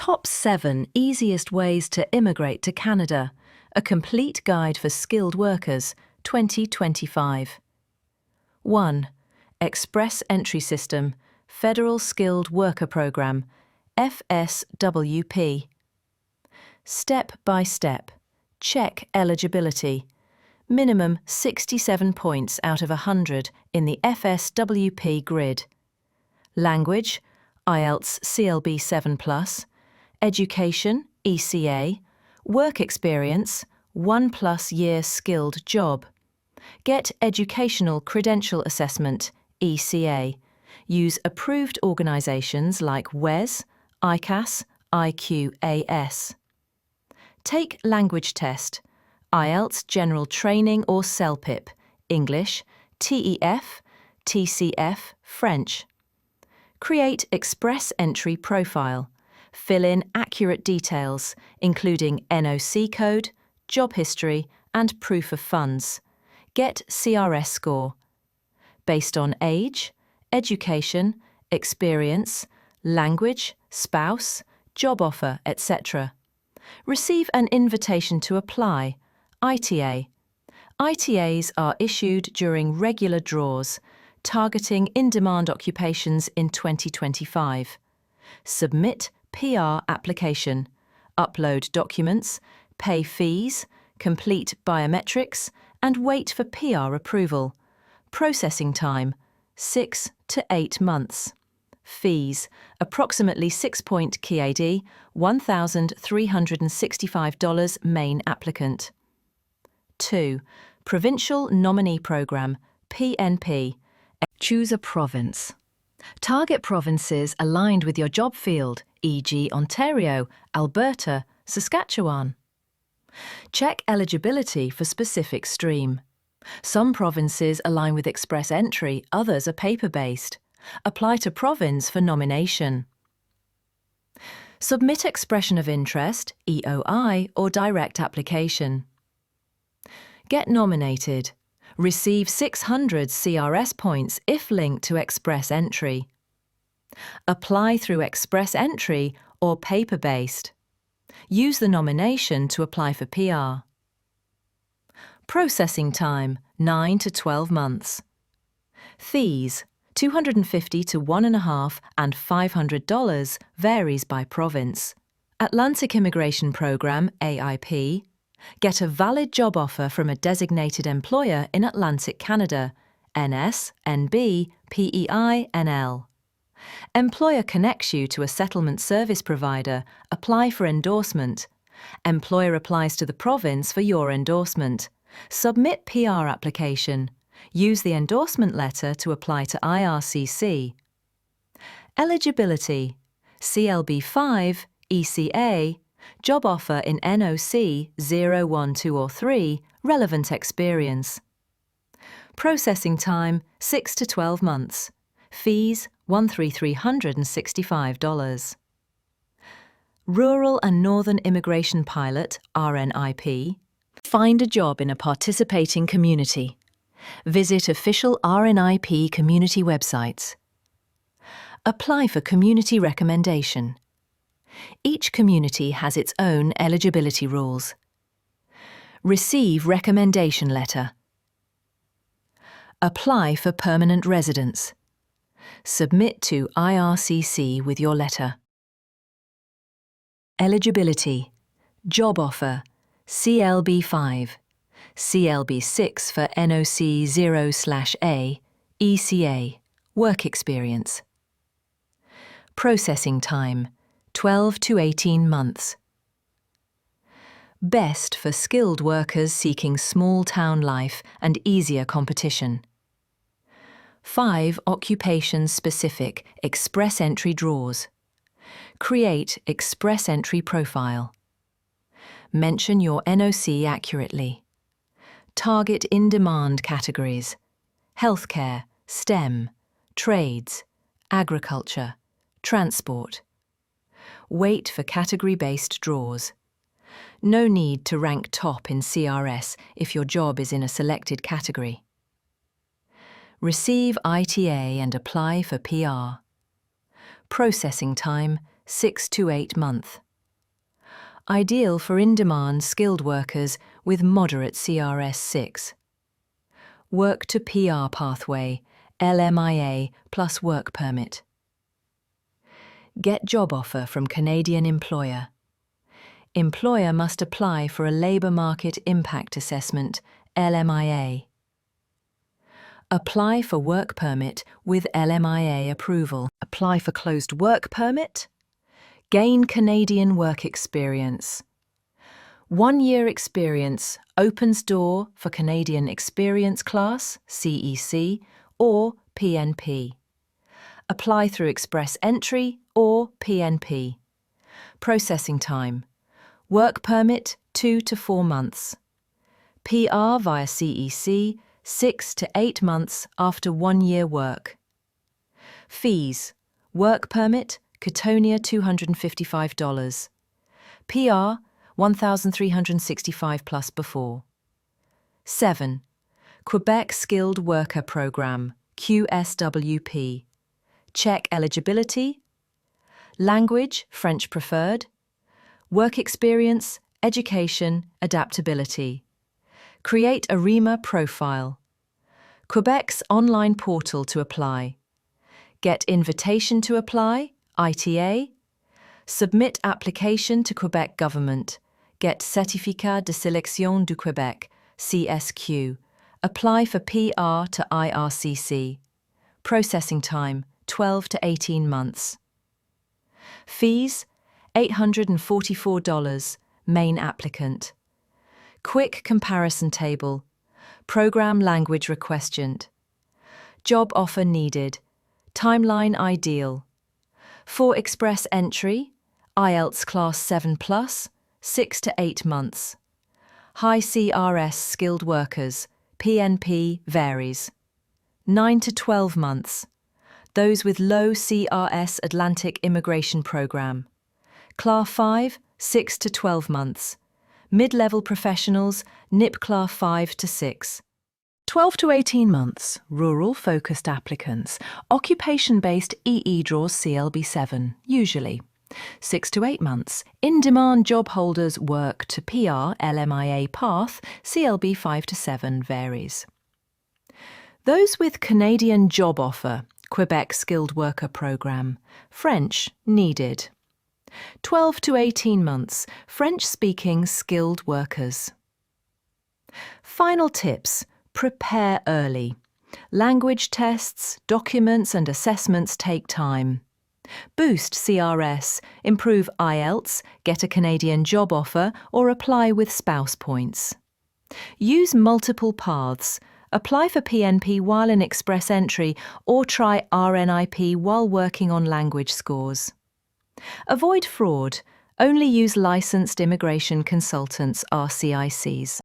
Top 7 Easiest Ways to Immigrate to Canada, a complete guide for skilled workers, 2025. 1. Express Entry System, Federal Skilled Worker Program, FSWP. Step by step. Check eligibility. Minimum 67 points out of 100 in the FSWP grid. Language, IELTS CLB 7+. Education, ECA. Work experience, 1+ year skilled job. Get Educational Credential Assessment, ECA. Use approved organisations like WES, ICAS, IQAS. Take language test, IELTS General Training or CELPIP, English, TEF, TCF, French. Create Express Entry Profile. Fill in accurate details, including NOC code, job history, and proof of funds. Get CRS Score. Based on age, education, experience, language, spouse, job offer, etc. Receive an invitation to apply, ITA. ITAs are issued during regular draws, targeting in-demand occupations in 2025. Submit PR application, upload documents, pay fees, complete biometrics, and wait for PR approval. Processing time, 6 to 8 months. Fees, approximately 6-point CAD, $1,365 main applicant. 2. Provincial Nominee Program, PNP. Choose a province. Target provinces aligned with your job field, e.g. Ontario, Alberta, Saskatchewan. Check eligibility for specific stream. Some provinces align with Express Entry, others are paper-based. Apply to province for nomination. Submit Expression of Interest, EOI, or direct application. Get nominated. Receive 600 CRS points if linked to Express Entry. Apply through Express Entry or paper-based. Use the nomination to apply for PR. Processing time, 9 to 12 months. Fees, $250 to $1.5 and $500 varies by province. Atlantic Immigration Program, AIP. Get a valid job offer from a designated employer in Atlantic Canada, NS, NB, PEI, NL. Employer connects you to a settlement service provider. Apply for endorsement. Employer applies to the province for your endorsement. Submit PR application. Use the endorsement letter to apply to IRCC. Eligibility, CLB 5, ECA, job offer in NOC 0, 1, 2 or 3, relevant experience. Processing time, 6 to 12 months. Fees, $1,365. Rural and Northern Immigration Pilot, RNIP. Find a job in a participating community. Visit official RNIP community websites. Apply for community recommendation. Each community has its own eligibility rules. Receive recommendation letter. Apply for permanent residence. Submit to IRCC with your letter. Eligibility, job offer, CLB 5, CLB 6 for NOC 0/A, ECA, work experience. Processing time, 12 to 18 months. Best for skilled workers seeking small-town life and easier competition. 5 occupation-specific Express Entry draws. Create Express Entry profile. Mention your NOC accurately. Target in-demand categories: healthcare, STEM, trades, agriculture, transport. Wait for category-based draws. No need to rank top in CRS if your job is in a selected category. Receive ITA and apply for PR. Processing time, 6 to 8 months. Ideal for in-demand skilled workers with moderate CRS 6. Work to PR pathway, LMIA plus work permit. Get job offer from Canadian employer. Employer must apply for a Labour Market Impact Assessment, LMIA. Apply for work permit with LMIA approval. Apply for closed work permit. Gain Canadian work experience. 1 year experience opens door for Canadian Experience Class, CEC, or PNP. Apply through Express Entry or PNP. Processing time. Work permit 2 to 4 months. PR via CEC 6 to 8 months after 1 year work. Fees. Work permit, Cotonia $255. PR, $1,365 plus before. 7. Quebec Skilled Worker Program, FSWP. Check eligibility. Language, French preferred. Work experience, education, adaptability. Create a REMA profile. Quebec's online portal to apply. Get invitation to apply, ITA. Submit application to Quebec Government. Get Certificat de Sélection du Québec, CSQ. Apply for PR to IRCC. Processing time, 12 to 18 months. Fees, $844, main applicant. Quick comparison table. Program language requestioned. Job offer needed. Timeline ideal. For express entry, IELTS Class 7+, 6 to 8 months. High CRS skilled workers, PNP varies. 9 to 12 months. Those with low CRS Atlantic Immigration Program. CLA 5, 6 to 12 months. Mid-level professionals, NIP CLA 5 to 6. 12 to 18 months, rural-focused applicants, occupation-based EE draws CLB 7, usually. 6 to 8 months, in-demand job holders work to PR LMIA path, CLB 5 to 7 varies. Those with Canadian job offer, Quebec Skilled Worker Program, French needed. 12 to 18 months, French-speaking skilled workers. Final tips. Prepare early. Language tests, documents and assessments take time. Boost CRS, improve IELTS, get a Canadian job offer or apply with spouse points. Use multiple paths. Apply for PNP while in Express Entry or try RNIP while working on language scores. Avoid fraud. Only use licensed immigration consultants, RCICs.